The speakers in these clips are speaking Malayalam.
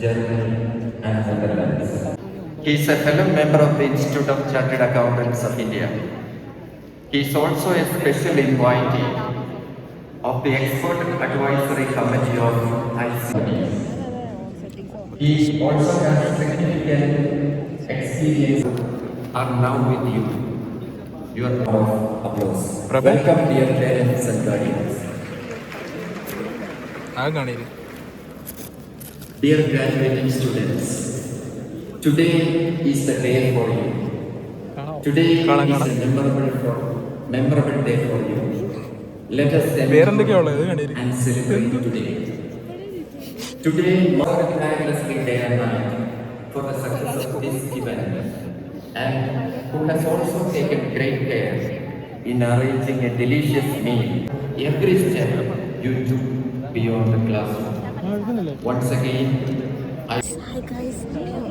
Germany, and Netherlands. He is a fellow member of the Institute of Chartered Accountants of India. He is also a special invitee of the Expert Advisory Committee of ICBs. He also has significant experience are now with you. Your round of applause. Welcome, dear parents and guardians. Dear graduating students, today is the day for you. Today is a memorable day for you. Let us celebrate and celebrate today. Today marks tirelessly day and night for the success of this event, and who has also taken great care in arranging a delicious meal. Every step you took beyond the classroom. Once again,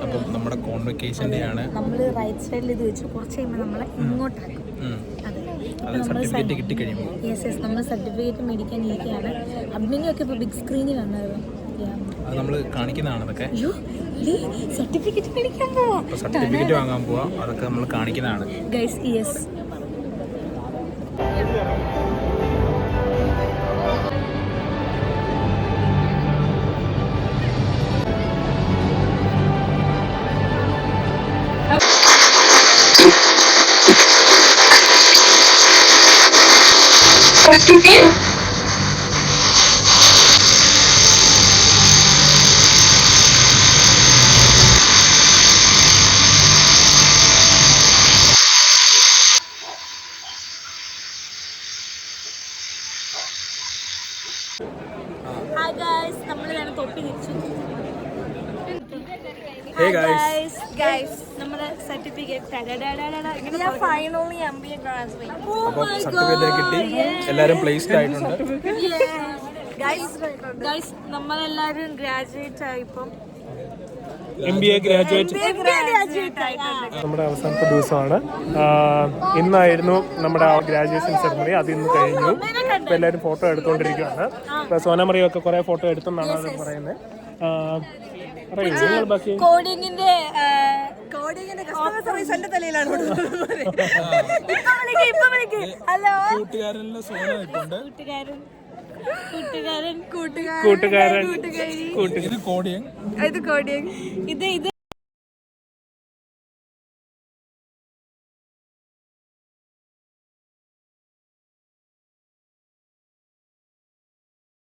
അപ്പം നമ്മുടെ കോൺവെക്കേഷൻ്റെ ആണ് നമ്മൾ റൈറ്റ് സൈഡിൽ ഇത് വെച്ച് കുറച്ച് കഴിയുമ്പോൾ നമ്മളെ ഇങ്ങോട്ടാക്കും. അത് സർട്ടിഫിക്കറ്റ് കിട്ടിക്കഴിയുമ്പോൾ യെസ് നമ്മൾ സർട്ടിഫിക്കറ്റ് മേടിക്കാൻ ഇരിക്കുകയാണ്. അഭിനയൊക്കെ ഇപ്പോൾ ബിഗ് സ്ക്രീനിൽ വന്നായിരുന്നു. അത് നമ്മൾ കാണിക്കുന്നതാണ് അതൊക്കെ. അയ്യോ സർട്ടിഫിക്കറ്റ് മേടിക്കാൻ പോവാം. അപ്പോൾ സർട്ടിഫിക്കറ്റ് വാങ്ങാൻ പോവാം. അതൊക്കെ നമ്മൾ കാണിക്കുന്നതാണ് ഗൈസ്. യെസ് ഹായ് ഗൈസ്, നമ്മൾ ഞാൻ തൊപ്പി തിരിച്ചു. നമ്മുടെ certificate finally MBA graduate. Certificate കിട്ടി. എല്ലാവരും പ്ലേസ്ഡ് ആയിട്ടുണ്ട്. ഗൈസ് നമ്മളെല്ലാവരും ഗ്രാജുവേറ്റ് ആയി. ഇപ്പം MBA ഗ്രാജുവേറ്റ് നമ്മുടെ അവസാനത്തെ ദിവസമാണ്. ഇന്നായിരുന്നു നമ്മുടെ ഗ്രാജുവേഷൻ സെറമണി. അത് ഇന്ന് കഴിഞ്ഞു. ഇപ്പം എല്ലാവരും ഫോട്ടോ എടുത്തുകൊണ്ടിരിക്കുകയാണ്. ഇപ്പം സോനാമറിയൊക്കെ കുറേ ഫോട്ടോ എടുത്തെന്നാണ് അത് പറയുന്നത്. കോഡിങ്ങിന്റെ ഹലോ കൂട്ടുകാരൻ ഇത് കോഡിയൻ. ഇത്